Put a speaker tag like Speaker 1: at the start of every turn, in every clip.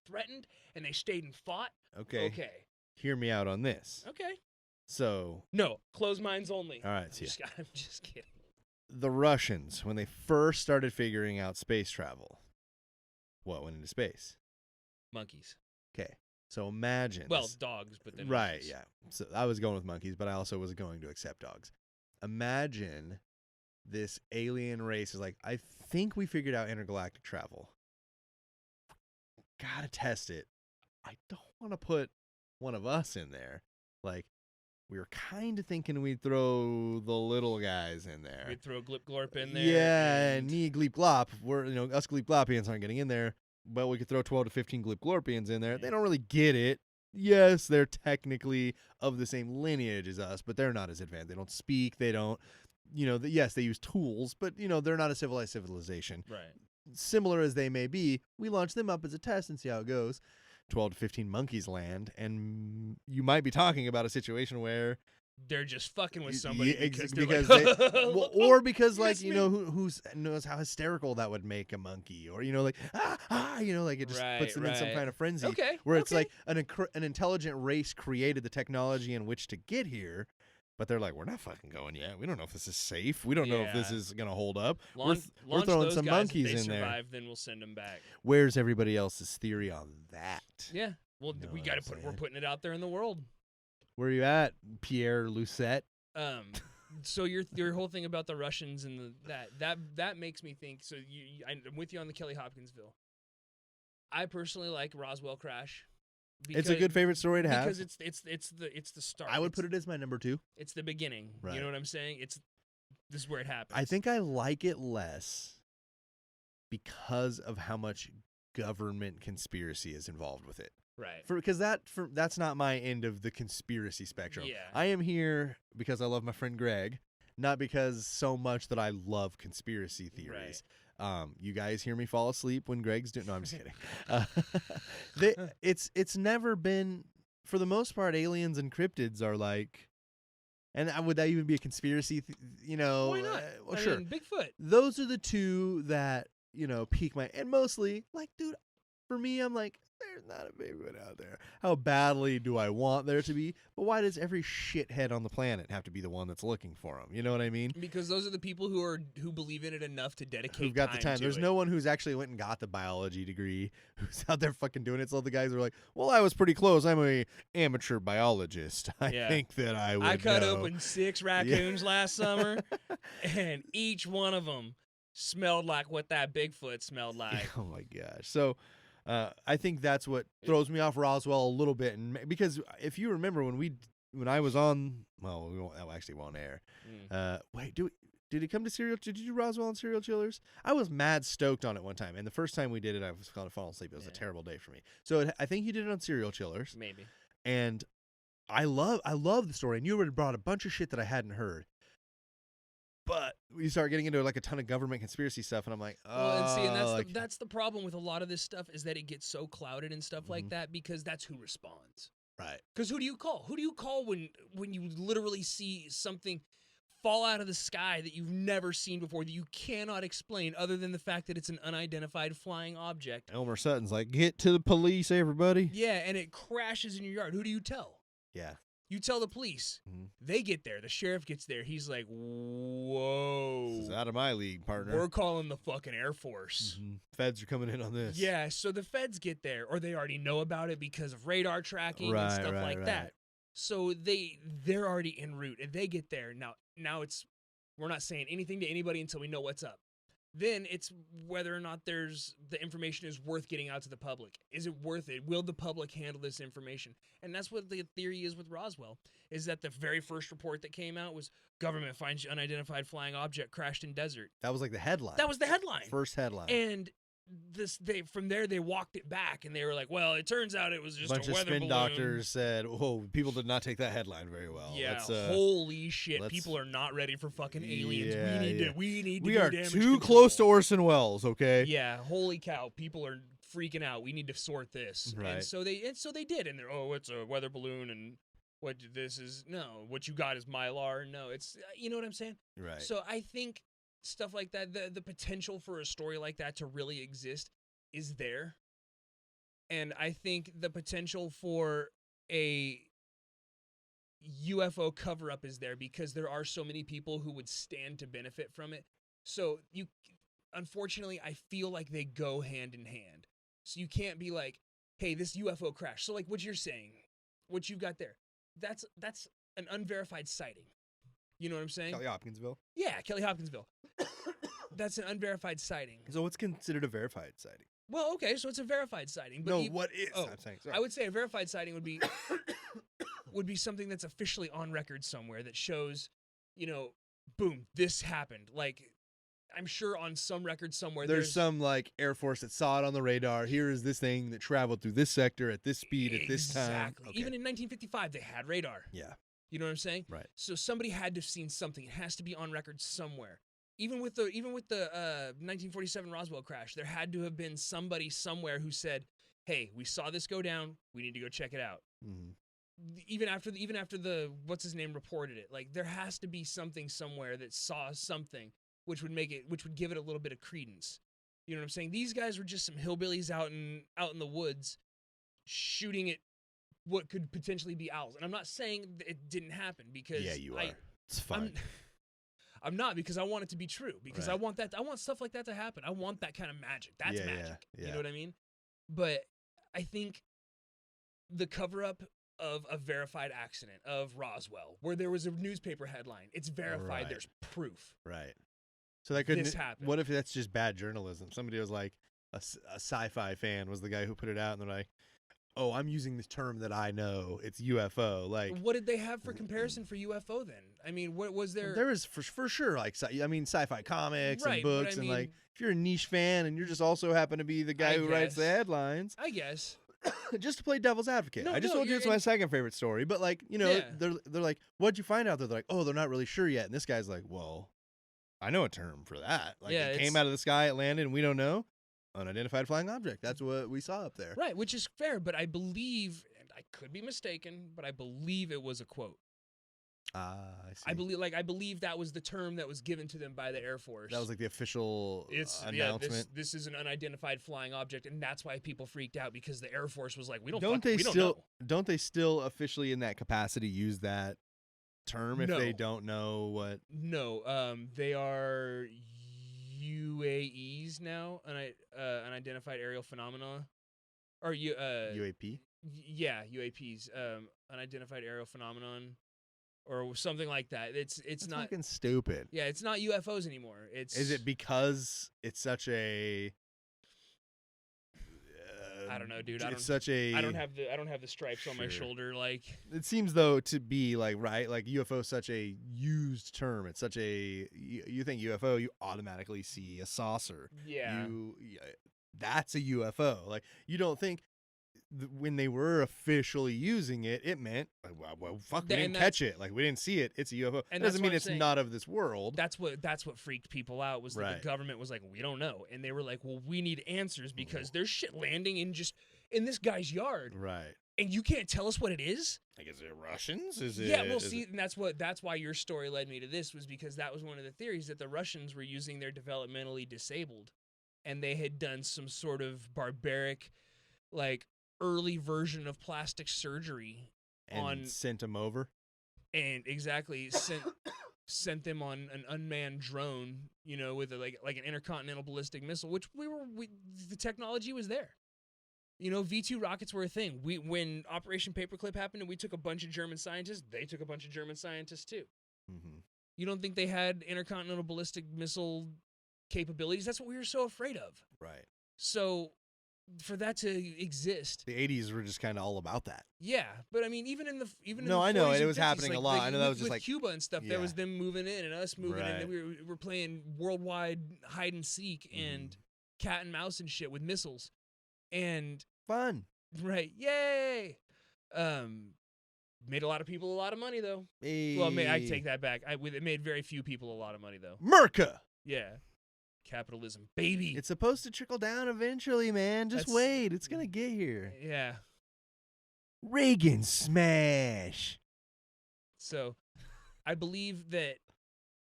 Speaker 1: threatened and they stayed and fought.
Speaker 2: Okay.
Speaker 1: Okay.
Speaker 2: Hear me out on this.
Speaker 1: Okay.
Speaker 2: So,
Speaker 1: No, closed minds only.
Speaker 2: all right, see,
Speaker 1: I'm just kidding.
Speaker 2: the Russians, when they first started figuring out space travel, what went into space?
Speaker 1: Monkeys.
Speaker 2: Okay. So imagine.
Speaker 1: Well,
Speaker 2: this-
Speaker 1: dogs, but then
Speaker 2: right,
Speaker 1: monkeys.
Speaker 2: yeah. So I was going with monkeys, but I also was going to accept dogs. Imagine this alien race is like, I think we figured out intergalactic travel. Gotta test it. I don't want to put one of us in there. Like, we were kind of thinking we'd throw the little guys in there.
Speaker 1: We'd throw Glip Glorp in there.
Speaker 2: Yeah, and me, Gleep Glop, us Gleep Glopians aren't getting in there, but we could throw 12 to 15 Gleep Glorpians in there. They don't really get it. Yes, they're technically of the same lineage as us, but they're not as advanced. They don't speak. They don't, yes, they use tools, but, they're not a civilized civilization.
Speaker 1: Right.
Speaker 2: Similar as they may be, we launch them up as a test and see how it goes. 12 to 15 monkeys land, and you might be talking about a situation where
Speaker 1: They're just fucking with somebody
Speaker 2: yeah,
Speaker 1: because
Speaker 2: because
Speaker 1: they're like,
Speaker 2: they, or because like
Speaker 1: yes,
Speaker 2: who knows how hysterical that would make a monkey, or like like it just puts them in some kind of frenzy.
Speaker 1: Okay,
Speaker 2: where it's like an intelligent race created the technology in which to get here, but they're like, we're not fucking going yet. We don't know if this is safe. We don't know if this
Speaker 1: Yeah.
Speaker 2: is gonna hold up.
Speaker 1: Launch
Speaker 2: We're throwing
Speaker 1: those
Speaker 2: some
Speaker 1: guys.
Speaker 2: monkeys
Speaker 1: If they
Speaker 2: in there.
Speaker 1: survive, then we'll send them back.
Speaker 2: Where's everybody else's theory on that?
Speaker 1: Yeah. Well,
Speaker 2: You know
Speaker 1: we
Speaker 2: what
Speaker 1: got to
Speaker 2: I'm
Speaker 1: put. We're
Speaker 2: saying?
Speaker 1: putting it out there in the world.
Speaker 2: Where are you at, Pierre Lucette?
Speaker 1: So your whole thing about the Russians and that makes me think. So I'm with you on the Kelly Hopkinsville. I personally like Roswell crash.
Speaker 2: It's a good favorite story to have.
Speaker 1: Because it's the start.
Speaker 2: I would put it as my number 2.
Speaker 1: It's the beginning.
Speaker 2: Right.
Speaker 1: You know what I'm saying? This is where it happens.
Speaker 2: I think I like it less because of how much government conspiracy is involved with it.
Speaker 1: Right.
Speaker 2: Because that's not my end of the conspiracy spectrum.
Speaker 1: Yeah.
Speaker 2: I am here because I love my friend Greg, not because so much that I love conspiracy theories. You guys hear me fall asleep when Greg's doing. No, I'm just kidding. It's never been, for the most part, aliens and cryptids are like. And would that even be a conspiracy?
Speaker 1: Why not?
Speaker 2: Well,
Speaker 1: I
Speaker 2: sure.
Speaker 1: mean, Bigfoot.
Speaker 2: Those are the two that pique my, and mostly like, dude, for me, I'm like, there's not a Bigfoot out there. How badly do I want there to be? But why does every shithead on the planet have to be the one that's looking for them? You know what I mean?
Speaker 1: Because those are the people who believe in it enough to dedicate.
Speaker 2: Who've got the time.
Speaker 1: to
Speaker 2: There's
Speaker 1: it.
Speaker 2: no one who's actually went and got the biology degree who's out there fucking doing it. So the guys are like, well, I was pretty close. I'm a amateur biologist. I
Speaker 1: Yeah.
Speaker 2: think that I would
Speaker 1: I cut
Speaker 2: know.
Speaker 1: open 6 raccoons last summer, and each one of them smelled like what that Bigfoot smelled like.
Speaker 2: Oh my gosh. So I think that's what throws me off Roswell a little bit, and because if you remember when I was on, well, we won't air. Wait, did it come to serial? Did you do Roswell on Serial Killers? I was mad stoked on it one time, and the first time we did it, I was kind of falling asleep. It was a terrible day for me. So I think you did it on Serial Killers,
Speaker 1: Maybe.
Speaker 2: and I love the story, and you already brought a bunch of shit that I hadn't heard. But we start getting into like a ton of government conspiracy stuff, and I'm like, oh,
Speaker 1: Well, and see, and that's
Speaker 2: like,
Speaker 1: that's the problem with a lot of this stuff is that it gets so clouded and stuff like
Speaker 2: Mhm.
Speaker 1: that because that's who responds.
Speaker 2: right.
Speaker 1: Because who do you call? Who do you call when you literally see something fall out of the sky that you've never seen before that you cannot explain other than the fact that it's an unidentified flying object?
Speaker 2: Elmer Sutton's like, get to the police, everybody.
Speaker 1: Yeah, and it crashes in your yard. Who do you tell?
Speaker 2: Yeah.
Speaker 1: You tell the police.
Speaker 2: Mhm.
Speaker 1: They get there. The sheriff gets there. He's like, whoa.
Speaker 2: This is out of my league, partner.
Speaker 1: We're calling the fucking Air Force.
Speaker 2: Mhm. Feds are coming in on this.
Speaker 1: Yeah, so the feds get there, or they already know about it because of radar tracking and stuff like
Speaker 2: right.
Speaker 1: that. So they're already en route, and they get there. Now it's we're not saying anything to anybody until we know what's up. Then it's whether or not the information is worth getting out to the public. Is it worth it? Will the public handle this information? And that's what the theory is with Roswell, is that the very first report that came out was government finds unidentified flying object crashed in desert.
Speaker 2: That was like the headline.
Speaker 1: That was the headline.
Speaker 2: First headline.
Speaker 1: And from there they walked it back, and they were like, well, it turns out it was
Speaker 2: a
Speaker 1: just
Speaker 2: bunch
Speaker 1: a
Speaker 2: of
Speaker 1: weather
Speaker 2: spin
Speaker 1: balloon.
Speaker 2: doctors said, "Oh, people did not take that headline very well."
Speaker 1: Yeah,
Speaker 2: Let's,
Speaker 1: holy shit!
Speaker 2: let's-
Speaker 1: People are not ready for fucking aliens.
Speaker 2: Yeah,
Speaker 1: we need to
Speaker 2: we
Speaker 1: do
Speaker 2: are
Speaker 1: damage
Speaker 2: too
Speaker 1: control.
Speaker 2: close to Orson Welles. Okay.
Speaker 1: Yeah, holy cow! People are freaking out. We need to sort this.
Speaker 2: Right.
Speaker 1: And so they did, and they're it's a weather balloon, and what you got is Mylar. No, it's you know what I'm saying.
Speaker 2: Right.
Speaker 1: So I think stuff like that, the potential for a story like that to really exist is there. And I think the potential for a UFO cover-up is there because there are so many people who would stand to benefit from it. So unfortunately, I feel like they go hand in hand. So you can't be like, hey, this UFO crash. So like what you're saying, what you've got there, that's an unverified sighting. You know what I'm saying?
Speaker 2: Kelly Hopkinsville.
Speaker 1: Yeah, Kelly Hopkinsville. That's an unverified sighting.
Speaker 2: So what's considered a verified sighting?
Speaker 1: Well, okay, so it's a verified sighting. But
Speaker 2: No, what is?
Speaker 1: Oh,
Speaker 2: I'm saying, sorry.
Speaker 1: I would say a verified sighting would be something that's officially on record somewhere that shows, boom, this happened. Like, I'm sure on some record somewhere
Speaker 2: there's some like Air Force that saw it on the radar. Here is this thing that traveled through this sector at this speed at this time.
Speaker 1: Exactly.
Speaker 2: Okay.
Speaker 1: Even in 1955, they had radar.
Speaker 2: Yeah.
Speaker 1: You know what I'm saying?
Speaker 2: Right.
Speaker 1: So somebody had to have seen something. It has to be on record somewhere. Even with the 1947 Roswell crash, there had to have been somebody somewhere who said, "Hey, we saw this go down. We need to go check it out."
Speaker 2: Mm-hmm.
Speaker 1: Even after the what's his name reported it, like there has to be something somewhere that saw something which would give it a little bit of credence. You know what I'm saying? These guys were just some hillbillies out in the woods shooting at what could potentially be owls. And I'm not saying that it didn't happen because
Speaker 2: yeah, you are. It's fine.
Speaker 1: I'm not, because I want it to be true, because
Speaker 2: Right.
Speaker 1: I want stuff like that to happen. I want that kind of magic. That's
Speaker 2: Yeah,
Speaker 1: magic.
Speaker 2: yeah.
Speaker 1: You know what I mean? But I think the cover up of a verified accident of Roswell, where there was a newspaper headline, it's verified.
Speaker 2: Right.
Speaker 1: There's proof.
Speaker 2: Right. So that couldn't.
Speaker 1: This happened.
Speaker 2: What if that's just bad journalism? Somebody was like a sci-fi fan was the guy who put it out, and they're like, "Oh, I'm using this term that I know. It's UFO." Like,
Speaker 1: What did they have for comparison for UFO then? I mean, what was there?
Speaker 2: there is for sure like sci-fi comics
Speaker 1: Right,
Speaker 2: and
Speaker 1: but
Speaker 2: books,
Speaker 1: I
Speaker 2: and like
Speaker 1: mean-
Speaker 2: if you're a niche fan and you're just also happen to be the guy
Speaker 1: I
Speaker 2: who writes the
Speaker 1: guess.
Speaker 2: headlines,
Speaker 1: I guess.
Speaker 2: just to play devil's advocate.
Speaker 1: No,
Speaker 2: I just
Speaker 1: no,
Speaker 2: told you
Speaker 1: you're
Speaker 2: it's my
Speaker 1: in-
Speaker 2: second favorite story, but like
Speaker 1: Yeah.
Speaker 2: they're like, "What'd you find out there?" They're like, "Oh, they're not really sure yet." And this guy's like, "Well, I know a term for that. Like
Speaker 1: Yeah,
Speaker 2: it came
Speaker 1: it's-
Speaker 2: out of the sky, it landed, and we don't know. Unidentified flying object. That's what we saw up there."
Speaker 1: Right, which is fair, but I believe, and I could be mistaken, but I believe it was a quote.
Speaker 2: I see.
Speaker 1: I believe that was the term that was given to them by the Air Force.
Speaker 2: that was like the official
Speaker 1: it's
Speaker 2: announcement.
Speaker 1: this is an unidentified flying object, and that's why people freaked out, because the Air Force was like, we don't
Speaker 2: Don't
Speaker 1: know.
Speaker 2: they still officially in that capacity use that term if they
Speaker 1: No.
Speaker 2: don't know what?
Speaker 1: No, they are UAEs now, unidentified aerial phenomena, or
Speaker 2: UAP?
Speaker 1: yeah, UAPs, unidentified aerial phenomenon, or something like that. It's
Speaker 2: That's
Speaker 1: not.
Speaker 2: fucking stupid.
Speaker 1: Yeah, it's not UFOs anymore. It's
Speaker 2: Is it because it's such a?
Speaker 1: I don't know, dude.
Speaker 2: It's such a.
Speaker 1: I don't have the stripes on my
Speaker 2: Sure.
Speaker 1: shoulder. Like,
Speaker 2: It seems though to be like right, like UFO is such a used term. It's such a you think UFO, you automatically see a saucer.
Speaker 1: yeah,
Speaker 2: That's a UFO. Like you don't think when they were officially using it, it meant well fuck, we
Speaker 1: And
Speaker 2: didn't
Speaker 1: that's-
Speaker 2: catch it. Like we didn't see it. It's a UFO.
Speaker 1: And
Speaker 2: It
Speaker 1: that's
Speaker 2: doesn't
Speaker 1: what
Speaker 2: mean
Speaker 1: I'm
Speaker 2: it's
Speaker 1: saying.
Speaker 2: not of this world.
Speaker 1: that's what freaked people out, was that
Speaker 2: Right.
Speaker 1: the government was like, we don't know, and they were like, well, we need answers because there's shit landing in this guy's yard,
Speaker 2: Right.
Speaker 1: and you can't tell us what it is.
Speaker 2: Like is it Russians? Is it?
Speaker 1: Yeah, well,
Speaker 2: is
Speaker 1: see,
Speaker 2: it-
Speaker 1: and that's why your story led me to this, was because that was one of the theories, that the Russians were using their developmentally disabled, and they had done some sort of barbaric, like, early version of plastic surgery
Speaker 2: and
Speaker 1: on-
Speaker 2: sent them over.
Speaker 1: and exactly sent them on an unmanned drone, with like an intercontinental ballistic missile, which the technology was there. V2 rockets were a thing. When Operation Paperclip happened and we took a bunch of German scientists, they took a bunch of German scientists too.
Speaker 2: Mm-hmm.
Speaker 1: You don't think they had intercontinental ballistic missile capabilities? That's what we were so afraid of.
Speaker 2: Right.
Speaker 1: So for that to exist,
Speaker 2: The 80s were just kind of all about that.
Speaker 1: yeah. But I mean, even in the
Speaker 2: No, I know,
Speaker 1: 40s
Speaker 2: and it
Speaker 1: and
Speaker 2: was
Speaker 1: 50s,
Speaker 2: happening a lot. I know that was just
Speaker 1: with
Speaker 2: like-
Speaker 1: Cuba and stuff. There
Speaker 2: yeah.
Speaker 1: was them moving in and us moving in,
Speaker 2: Right.
Speaker 1: and we were playing worldwide hide and seek and
Speaker 2: Mhm.
Speaker 1: cat and mouse and shit with missiles, and
Speaker 2: Fun.
Speaker 1: right, yay. Made a lot of people a lot of money though. Well, I
Speaker 2: Hey.
Speaker 1: take that back. It made very few people a lot of money though.
Speaker 2: Merca.
Speaker 1: Yeah, capitalism, baby.
Speaker 2: It's supposed to trickle down eventually, man. Just
Speaker 1: That's-
Speaker 2: wait. It's going to get here.
Speaker 1: Yeah.
Speaker 2: Reagan smash.
Speaker 1: So, I believe that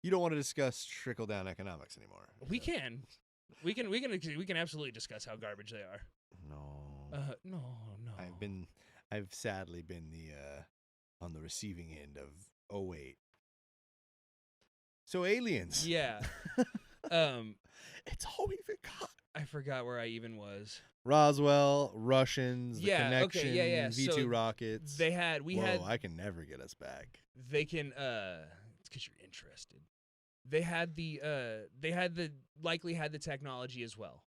Speaker 2: You don't want to discuss trickle down economics anymore.
Speaker 1: we can absolutely discuss how garbage they are.
Speaker 2: No.
Speaker 1: No.
Speaker 2: I've sadly been on the receiving end of 08. So aliens.
Speaker 1: Yeah.
Speaker 2: It's all we even got.
Speaker 1: I forgot where I even was.
Speaker 2: Roswell, Russians, the
Speaker 1: Yeah,
Speaker 2: connection,
Speaker 1: okay, yeah.
Speaker 2: V2
Speaker 1: So
Speaker 2: rockets.
Speaker 1: we had.
Speaker 2: I can never get us back.
Speaker 1: They can. It's because you're interested. They had likely had the technology as well.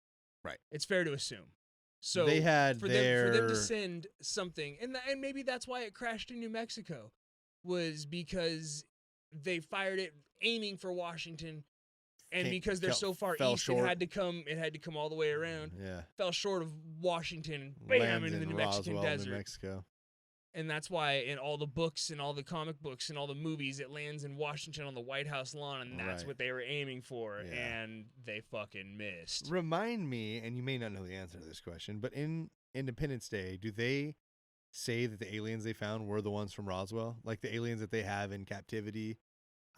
Speaker 2: Right.
Speaker 1: It's fair to assume. So
Speaker 2: they had
Speaker 1: for them to send something, and maybe that's why it crashed in New Mexico, was because they fired it aiming for Washington, and because they're so far east,
Speaker 2: short.
Speaker 1: it had to come all the way around.
Speaker 2: Yeah.
Speaker 1: Fell short of Washington and bam
Speaker 2: Lands
Speaker 1: into the
Speaker 2: in
Speaker 1: New Mexican
Speaker 2: Roswell,
Speaker 1: desert.
Speaker 2: New Mexico.
Speaker 1: And that's why in all the books and all the comic books and all the movies, it lands in Washington on the White House lawn, and that's
Speaker 2: Right.
Speaker 1: what they were aiming for,
Speaker 2: Yeah.
Speaker 1: and they fucking missed.
Speaker 2: Remind me, and you may not know the answer to this question, but in Independence Day, do they say that the aliens they found were the ones from Roswell? Like the aliens that they have in captivity?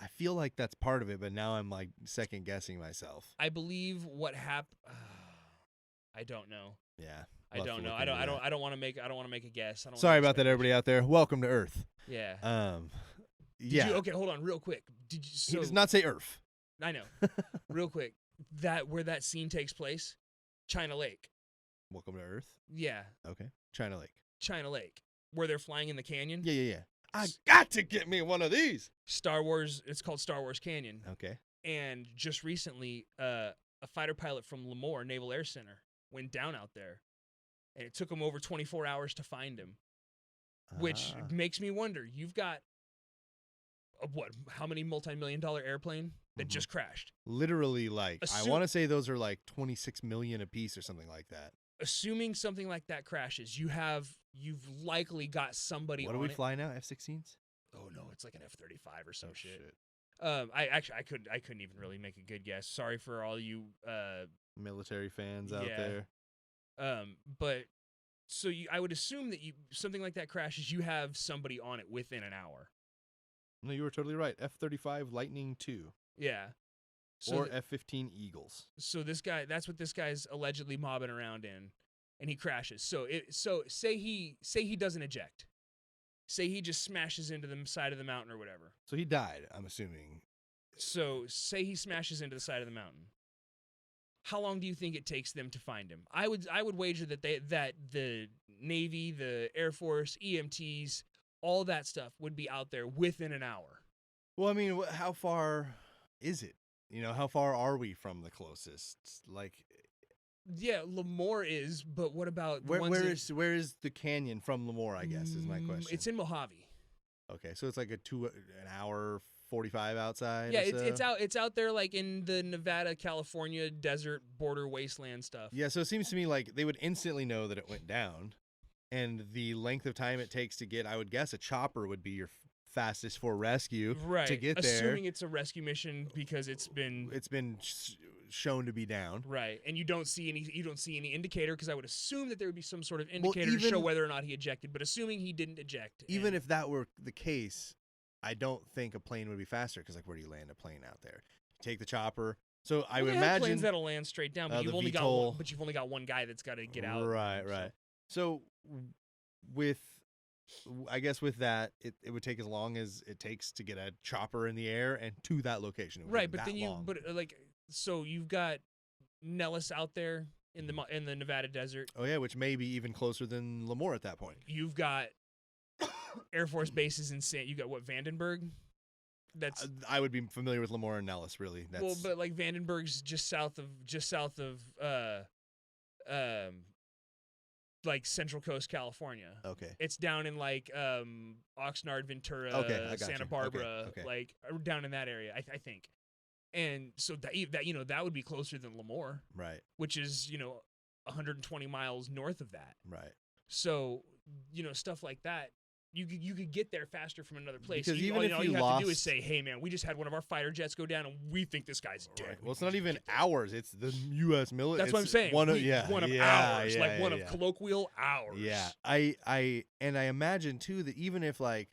Speaker 2: I feel like that's part of it, but now I'm like second guessing myself.
Speaker 1: I believe what happened. I don't know.
Speaker 2: Yeah.
Speaker 1: I don't know. I don't want to make a guess. I don't
Speaker 2: Sorry about that, everybody out there. Welcome to Earth.
Speaker 1: Yeah.
Speaker 2: Yeah.
Speaker 1: Okay, hold on, real quick. Did you?
Speaker 2: He does not say Earth.
Speaker 1: I know. Real quick, where that scene takes place, China Lake.
Speaker 2: Welcome to Earth.
Speaker 1: Yeah.
Speaker 2: Okay. China Lake.
Speaker 1: China Lake, where they're flying in the canyon.
Speaker 2: Yeah. I got to get me one of these.
Speaker 1: Star Wars. It's called Star Wars Canyon.
Speaker 2: Okay.
Speaker 1: And just recently, a fighter pilot from Lemoore Naval Air Center went down out there, and it took him over 24 hours to find him, which makes me wonder. You've got how many multi-million-dollar airplane that just crashed?
Speaker 2: Literally, like I want to say those are like 26 million a piece or something like that.
Speaker 1: Assuming something like that crashes, you've likely got somebody.
Speaker 2: What do we fly now? F-16s?
Speaker 1: Oh no, it's like an F-35 or some shit. I couldn't even really make a good guess. Sorry for all you
Speaker 2: military fans out there.
Speaker 1: But so I would assume that something like that crashes, you have somebody on it within an hour.
Speaker 2: No, you were totally right. F-35 Lightning II.
Speaker 1: Yeah.
Speaker 2: Or F-15 Eagles.
Speaker 1: So that's what this guy's allegedly mobbing around in, and he crashes. So say he doesn't eject. Say he just smashes into the side of the mountain or whatever.
Speaker 2: So he died, I'm assuming.
Speaker 1: So say he smashes into the side of the mountain. How long do you think it takes them to find him? I would wager that the Navy, the Air Force, EMTs, all that stuff would be out there within an hour.
Speaker 2: Well, I mean, how far is it? You know, how far are we from the closest? Like,
Speaker 1: yeah, Lemoore is, but what about
Speaker 2: where is the canyon from Lemoore? I guess is my question.
Speaker 1: It's in Mojave.
Speaker 2: Okay, so it's like an hour 45 outside.
Speaker 1: Yeah, it's out there like in the Nevada, California desert border wasteland stuff.
Speaker 2: Yeah, so it seems to me like they would instantly know that it went down, and the length of time it takes to get, I would guess, a chopper would be your fastest for rescue to get there.
Speaker 1: Assuming it's a rescue mission because it's been
Speaker 2: shown to be down.
Speaker 1: Right. And you don't see any indicator, because I would assume that there would be some sort of indicator to show whether or not he ejected, but assuming he didn't eject.
Speaker 2: Even if that were the case, I don't think a plane would be faster, because like, where do you land a plane out there? You take the chopper. So I would imagine
Speaker 1: planes that'll land straight down, but you've only got one guy that's got to get out.
Speaker 2: Right. So I guess with that, it would take as long as it takes to get a chopper in the air and to that location.
Speaker 1: Right, but so you've got Nellis out there in the Nevada desert.
Speaker 2: Oh yeah, which may be even closer than Lemoore at that point.
Speaker 1: You've got Air Force bases in you got what, Vandenberg? That's
Speaker 2: I would be familiar with Lemoore and Nellis, really.
Speaker 1: But like Vandenberg's just south of like Central Coast, California.
Speaker 2: Okay.
Speaker 1: It's down in like Oxnard, Ventura, Santa Barbara,
Speaker 2: okay.
Speaker 1: like down in that area, I think. And so that would be closer than Lemoore.
Speaker 2: Right.
Speaker 1: Which is, 120 miles north of that.
Speaker 2: Right.
Speaker 1: So, stuff like that, you could get there faster from another place.
Speaker 2: Because
Speaker 1: all you have to do is say, "Hey man, we just had one of our fighter jets go down and we think this guy's dead."
Speaker 2: Well, it's not even ours. It's the U.S. military.
Speaker 1: That's what I'm saying. One of ours, one of colloquial ours.
Speaker 2: Yeah. I imagine too that even if like,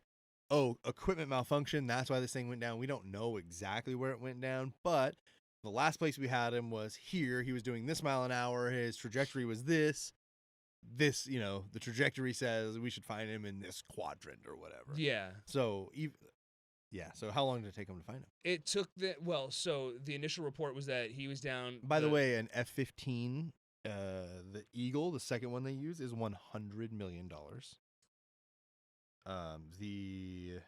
Speaker 2: equipment malfunction, that's why this thing went down. We don't know exactly where it went down, but the last place we had him was here. He was doing this mile an hour. His trajectory was this. this, the trajectory says we should find him in this quadrant or whatever.
Speaker 1: Yeah.
Speaker 2: So, so how long did it take him to find him?
Speaker 1: It took so the initial report was that he was down.
Speaker 2: By the way, an F-15, the Eagle, the second one they use, is $100 million. The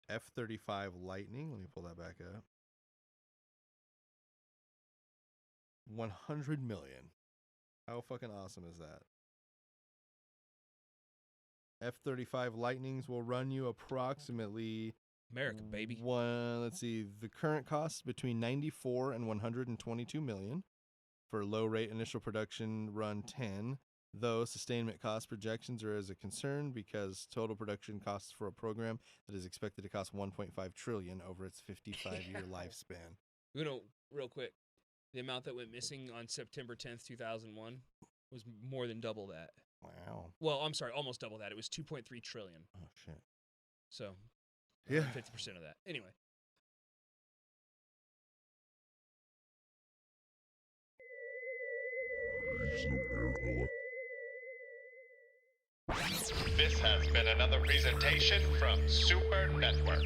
Speaker 2: F-35 Lightning, let me pull that back up. $100 million. How fucking awesome is that? F-35 Lightnings will run you approximately
Speaker 1: America, baby.
Speaker 2: Let's see. The current cost between 94 and 122 million for low rate initial production run 10. Though sustainment cost projections are as a concern because total production costs for a program that is expected to cost 1.5 trillion over its 55-year lifespan.
Speaker 1: Real quick, the amount that went missing on September 10th, 2001 was more than double that.
Speaker 2: Wow.
Speaker 1: Well, I'm sorry, almost double that. It was 2.3 trillion.
Speaker 2: Oh shit.
Speaker 1: So,
Speaker 2: yeah,
Speaker 1: 50% of that. Anyway.
Speaker 3: This has been another presentation from Super Network.